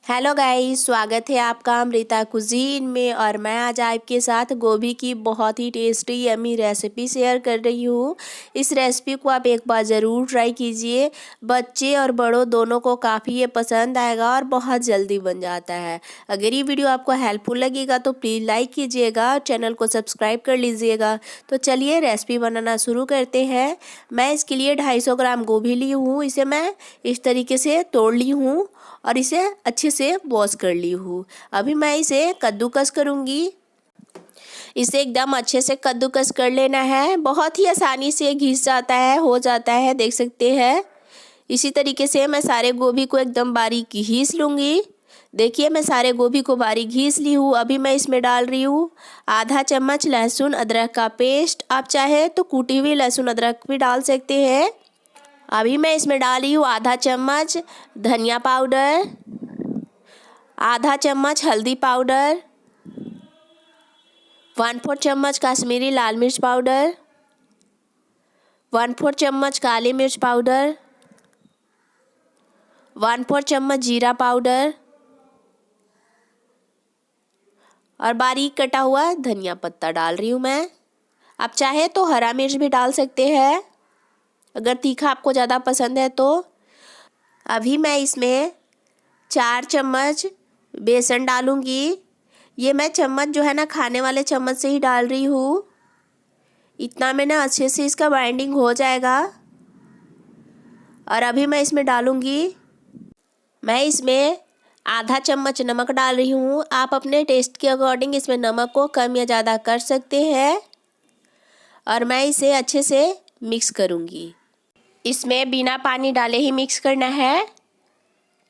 Hello guys, स्वागत है आपका अमृता कुजीन में। और मैं आज आपके साथ गोभी की बहुत ही टेस्टी यमी रेसिपी शेयर कर रही हूँ। इस रेसिपी को आप एक बार ज़रूर ट्राई कीजिए। बच्चे और बड़ों दोनों को काफ़ी ये पसंद आएगा और बहुत जल्दी बन जाता है। अगर ये वीडियो आपको हेल्पफुल लगेगा तो प्लीज़ लाइक कीजिएगा और चैनल को सब्सक्राइब कर लीजिएगा। तो चलिए रेसिपी बनाना शुरू करते हैं। मैं इसके लिए 250 ग्राम गोभी ली हूँ। इसे मैं इस तरीके से तोड़ ली हूँ और इसे अच्छे से वॉश कर ली हूँ। अभी मैं इसे कद्दूकस करूँगी। इसे एकदम अच्छे से कद्दूकस कर लेना है। बहुत ही आसानी से घिस जाता है, हो जाता है, देख सकते हैं। इसी तरीके से मैं सारे गोभी को एकदम बारीक घिस लूँगी। देखिए मैं सारे गोभी को बारीक घिस ली हूँ। अभी मैं इसमें डाल रही हूँ आधा चम्मच लहसुन अदरक का पेस्ट। आप चाहे तो कूटी हुई लहसुन अदरक भी डाल सकते हैं। अभी मैं इसमें डाल रही हूँ आधा चम्मच धनिया पाउडर, आधा चम्मच हल्दी पाउडर, 1/4 चम्मच कश्मीरी लाल मिर्च पाउडर, 1/4 चम्मच काली मिर्च पाउडर, 1/4 चम्मच जीरा पाउडर और बारीक कटा हुआ धनिया पत्ता डाल रही हूँ मैं। आप चाहे तो हरा मिर्च भी डाल सकते हैं अगर तीखा आपको ज़्यादा पसंद है तो। अभी मैं इसमें 4 चम्मच बेसन डालूँगी। ये मैं चम्मच जो है ना, खाने वाले चम्मच से ही डाल रही हूँ। इतना में ना अच्छे से इसका बाइंडिंग हो जाएगा। और अभी मैं इसमें डालूँगी, मैं इसमें आधा चम्मच नमक डाल रही हूँ। आप अपने टेस्ट के अकॉर्डिंग इसमें नमक को कम या ज़्यादा कर सकते हैं। और मैं इसे अच्छे से मिक्स करूँगी। इसमें बिना पानी डाले ही मिक्स करना है,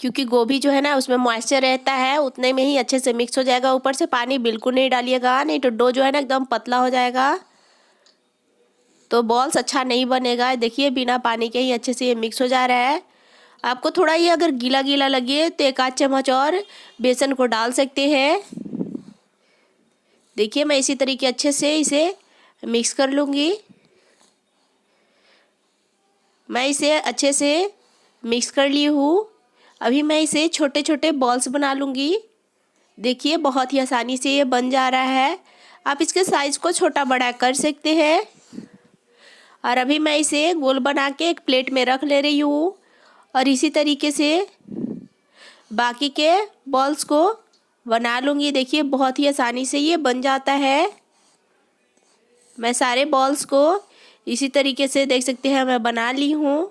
क्योंकि गोभी जो है ना उसमें मॉइस्चर रहता है, उतने में ही अच्छे से मिक्स हो जाएगा। ऊपर से पानी बिल्कुल नहीं डालिएगा, नहीं तो डो जो है ना एकदम पतला हो जाएगा, तो बॉल्स अच्छा नहीं बनेगा। देखिए बिना पानी के ही अच्छे से ये मिक्स हो जा रहा है। आपको थोड़ा ये अगर गीला गीला लगे तो 1 आध चम्मच और बेसन को डाल सकते हैं। देखिए मैं इसी तरीके अच्छे से इसे मिक्स कर लूँगी। मैं इसे अच्छे से मिक्स कर ली हूँ। अभी मैं इसे छोटे छोटे बॉल्स बना लूँगी। देखिए बहुत ही आसानी से ये बन जा रहा है। आप इसके साइज़ को छोटा बड़ा कर सकते हैं। और अभी मैं इसे गोल बना के एक प्लेट में रख ले रही हूँ। और इसी तरीके से बाकी के बॉल्स को बना लूँगी। देखिए बहुत ही आसानी से ये बन जाता है। मैं सारे बॉल्स को इसी तरीके से देख सकते हैं मैं बना ली हूँ।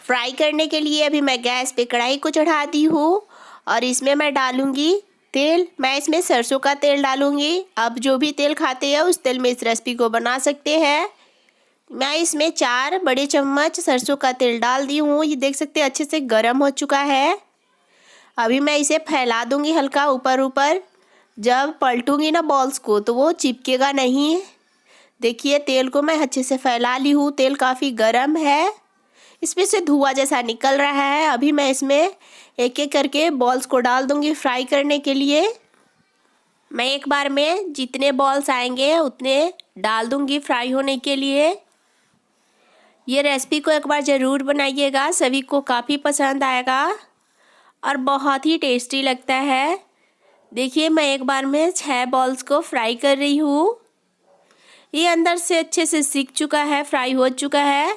फ्राई करने के लिए अभी मैं गैस पे कढ़ाई को चढ़ा दी हूँ और इसमें मैं डालूँगी तेल। मैं इसमें सरसों का तेल डालूँगी। अब जो भी तेल खाते हैं उस तेल में इस रेसिपी को बना सकते हैं। मैं इसमें 4 बड़े चम्मच सरसों का तेल डाल दी हूँ। ये देख सकते हैं अच्छे से गर्म हो चुका है। अभी मैं इसे फैला दूँगी हल्का ऊपर ऊपर। जब पलटूँगी ना बॉल्स को तो वो चिपकेगा नहीं। देखिए तेल को मैं अच्छे से फैला ली हूँ। तेल काफ़ी गर्म है, इसमें से धुआं जैसा निकल रहा है। अभी मैं इसमें एक एक करके बॉल्स को डाल दूँगी फ्राई करने के लिए। मैं एक बार में जितने बॉल्स आएंगे उतने डाल दूँगी फ्राई होने के लिए। ये रेसिपी को एक बार ज़रूर बनाइएगा, सभी को काफ़ी पसंद आएगा और बहुत ही टेस्टी लगता है। देखिए मैं एक बार में 6 बॉल्स को फ्राई कर रही हूँ। ये अंदर से अच्छे से सीख चुका है, फ्राई हो चुका है।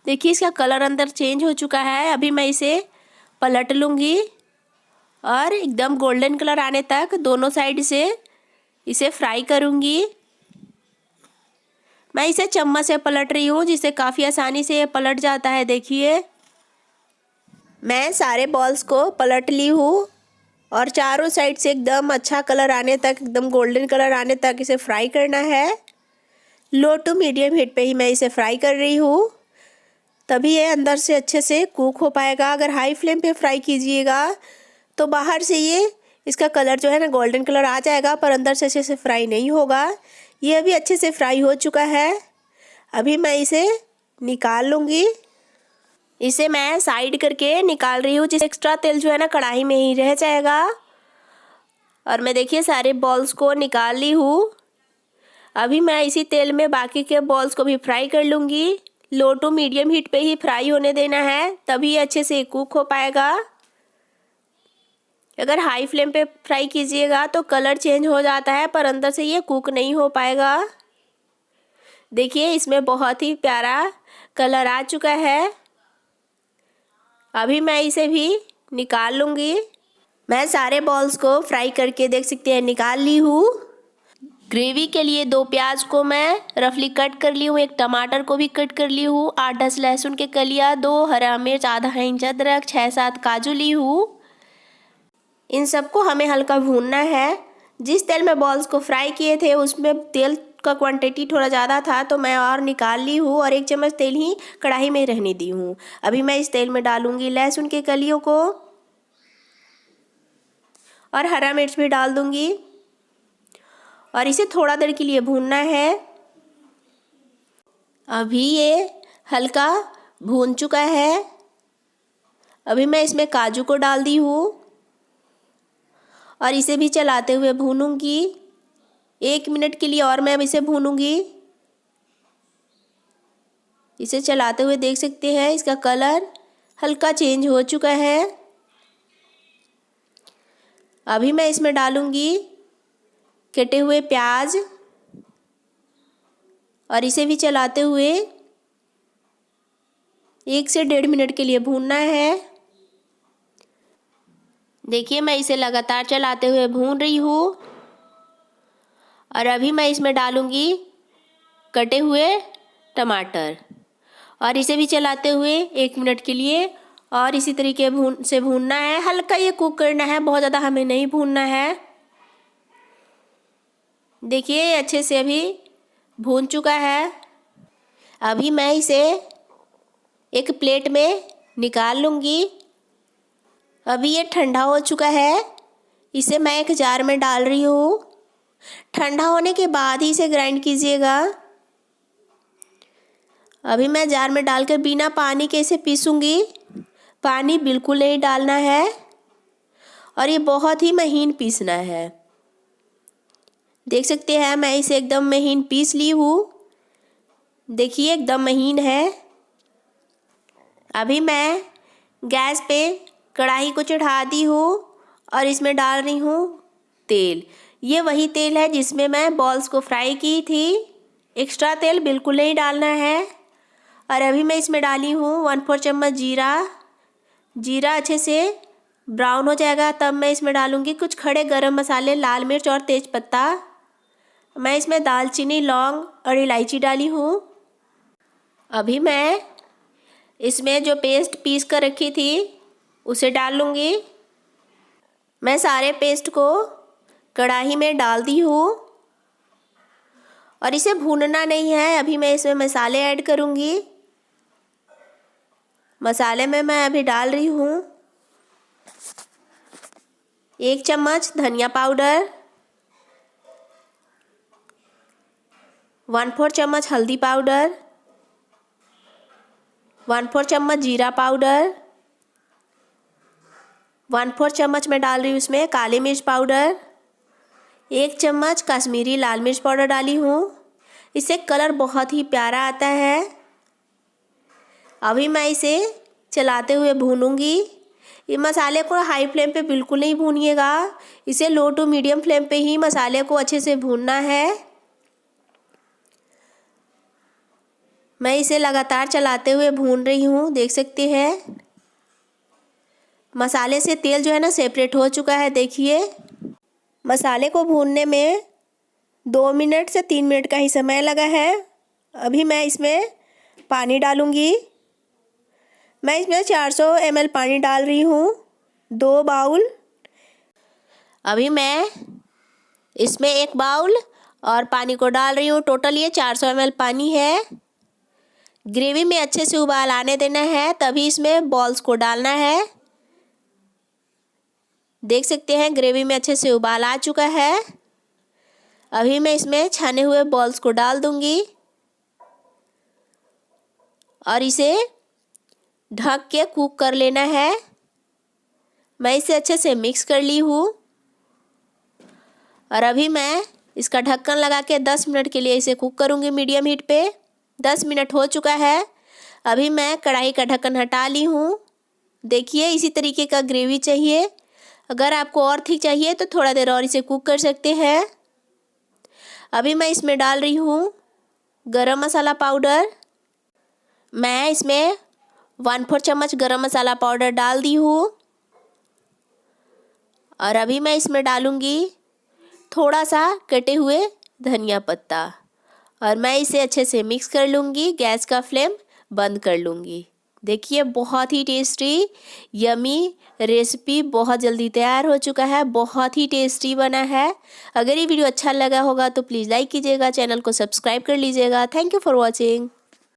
देखिए इसका कलर अंदर चेंज हो चुका है। अभी मैं इसे पलट लूँगी और एकदम गोल्डन कलर आने तक दोनों साइड से इसे फ्राई करूँगी। मैं इसे चम्मच से पलट रही हूँ, जिससे काफ़ी आसानी से ये पलट जाता है। देखिए मैं सारे बॉल्स को पलट ली हूँ और चारों साइड से एकदम अच्छा कलर आने तक, एकदम गोल्डन कलर आने तक इसे फ्राई करना है। लो टू मीडियम हीट पे ही मैं इसे फ्राई कर रही हूँ, तभी ये अंदर से अच्छे से कुक हो पाएगा। अगर हाई फ्लेम पे फ्राई कीजिएगा तो बाहर से ये इसका कलर जो है ना गोल्डन कलर आ जाएगा, पर अंदर से अच्छे से फ्राई नहीं होगा। ये अभी अच्छे से फ्राई हो चुका है। अभी मैं इसे निकाल लूँगी। इसे मैं साइड करके निकाल रही हूँ, जिससे एक्स्ट्रा तेल जो है ना कढ़ाई में ही रह जाएगा। और मैं देखिए सारे बॉल्स को निकाल ली हूँ। अभी मैं इसी तेल में बाकी के बॉल्स को भी फ्राई कर लूँगी। लो टू मीडियम हीट पे ही फ्राई होने देना है, तभी अच्छे से कुक हो पाएगा। अगर हाई फ्लेम पे फ्राई कीजिएगा तो कलर चेंज हो जाता है, पर अंदर से ये कुक नहीं हो पाएगा। देखिए इसमें बहुत ही प्यारा कलर आ चुका है। अभी मैं इसे भी निकाल लूँगी। मैं सारे बॉल्स को फ्राई करके देख सकते हैं निकाल ली हूँ। ग्रेवी के लिए 2 प्याज को मैं रफली कट कर ली हूँ, 1 टमाटर को भी कट कर ली हूँ, 8-10 लहसुन के कलियाँ, 2 हरा मिर्च, आधा इंच अदरक, 6-7 काजू ली हूँ। इन सबको हमें हल्का भूनना है। जिस तेल में बॉल्स को फ्राई किए थे उसमें तेल का क्वांटिटी थोड़ा ज़्यादा था तो मैं और निकाल ली हूँ और 1 चम्मच तेल ही कढ़ाई में रहने दी हूँ। अभी मैं इस तेल में डालूँगी लहसुन के कलियों को और हरा मिर्च भी डाल दूँगी और इसे थोड़ा देर के लिए भूनना है। अभी ये हल्का भून चुका है। अभी मैं इसमें काजू को डाल दी हूँ और इसे भी चलाते हुए भूनूंगी 1 मिनट के लिए और मैं अब इसे भूनूंगी। इसे चलाते हुए देख सकते हैं इसका कलर हल्का चेंज हो चुका है। अभी मैं इसमें डालूंगी कटे हुए प्याज और इसे भी चलाते हुए 1 से 1.5 मिनट के लिए भूनना है। देखिए मैं इसे लगातार चलाते हुए भून रही हूँ और अभी मैं इसमें डालूंगी कटे हुए टमाटर और इसे भी चलाते हुए 1 मिनट के लिए और इसी तरीके से भूनना है। हल्का ये कुक करना है, बहुत ज़्यादा हमें नहीं भूनना है। देखिए अच्छे से अभी भून चुका है। अभी मैं इसे एक प्लेट में निकाल लूँगी। अभी ये ठंडा हो चुका है। इसे मैं एक जार में डाल रही हूँ। ठंडा होने के बाद ही इसे ग्राइंड कीजिएगा। अभी मैं जार में डालकर बिना पानी के इसे पीसूँगी। पानी बिल्कुल नहीं डालना है और ये बहुत ही महीन पीसना है। देख सकते हैं मैं इसे एकदम महीन पीस ली हूँ। देखिए एकदम महीन है। अभी मैं गैस पे कढ़ाई को चढ़ा दी हूँ और इसमें डाल रही हूँ तेल। ये वही तेल है जिसमें मैं बॉल्स को फ्राई की थी। एक्स्ट्रा तेल बिल्कुल नहीं डालना है। और अभी मैं इसमें डाली हूँ 1/4 चम्मच जीरा। जीरा अच्छे से ब्राउन हो जाएगा तब मैं इसमें डालूँगी कुछ खड़े गरम मसाले, लाल मिर्च और तेज़पत्ता। मैं इसमें दालचीनी, लौंग और इलायची डाली हूँ। अभी मैं इसमें जो पेस्ट पीस कर रखी थी उसे डाल लूँगी। मैं सारे पेस्ट को कढ़ाई में डाल दी हूँ और इसे भूनना नहीं है। अभी मैं इसमें मसाले ऐड करूँगी। मसाले में मैं अभी डाल रही हूँ 1 चम्मच धनिया पाउडर, 1/4 चम्मच हल्दी पाउडर, 1/4 चम्मच जीरा पाउडर, 1/4 चम्मच मैं डाल रही हूँ इसमें काली मिर्च पाउडर, 1 चम्मच कश्मीरी लाल मिर्च पाउडर डाली हूँ। इससे कलर बहुत ही प्यारा आता है। अभी मैं इसे चलाते हुए भूनूंगी। ये मसाले को हाई फ्लेम पे बिल्कुल नहीं भूनिएगा। इसे लो टू मीडियम फ्लेम पे ही मसाले को अच्छे से भूनना है। मैं इसे लगातार चलाते हुए भून रही हूँ। देख सकते हैं मसाले से तेल जो है ना सेपरेट हो चुका है। देखिए मसाले को भूनने में 2 मिनट से 3 मिनट का ही समय लगा है। अभी मैं इसमें पानी डालूँगी। मैं इसमें 400 ml पानी डाल रही हूँ, 2 बाउल। अभी मैं इसमें 1 बाउल और पानी को डाल रही हूँ। टोटल ये 400 ml पानी है। ग्रेवी में अच्छे से उबाल आने देना है तभी इसमें बॉल्स को डालना है। देख सकते हैं ग्रेवी में अच्छे से उबाल आ चुका है। अभी मैं इसमें छाने हुए बॉल्स को डाल दूंगी और इसे ढक के कुक कर लेना है। मैं इसे अच्छे से मिक्स कर ली हूँ और अभी मैं इसका ढक्कन लगा के 10 मिनट के लिए इसे कुक करूँगी मीडियम हीट पे। 10 मिनट हो चुका है। अभी मैं कढ़ाई का ढक्कन हटा ली हूँ। देखिए इसी तरीके का ग्रेवी चाहिए। अगर आपको और थिक चाहिए तो थोड़ा देर और इसे कुक कर सकते हैं। अभी मैं इसमें डाल रही हूँ गरम मसाला पाउडर। मैं इसमें 1/4 चम्मच गरम मसाला पाउडर डाल दी हूँ। और अभी मैं इसमें डालूँगी थोड़ा सा कटे हुए धनिया पत्ता और मैं इसे अच्छे से मिक्स कर लूँगी। गैस का फ्लेम बंद कर लूँगी। देखिए बहुत ही टेस्टी यमी रेसिपी बहुत जल्दी तैयार हो चुका है। बहुत ही टेस्टी बना है। अगर ये वीडियो अच्छा लगा होगा तो प्लीज़ लाइक कीजिएगा, चैनल को सब्सक्राइब कर लीजिएगा। Thank you for watching.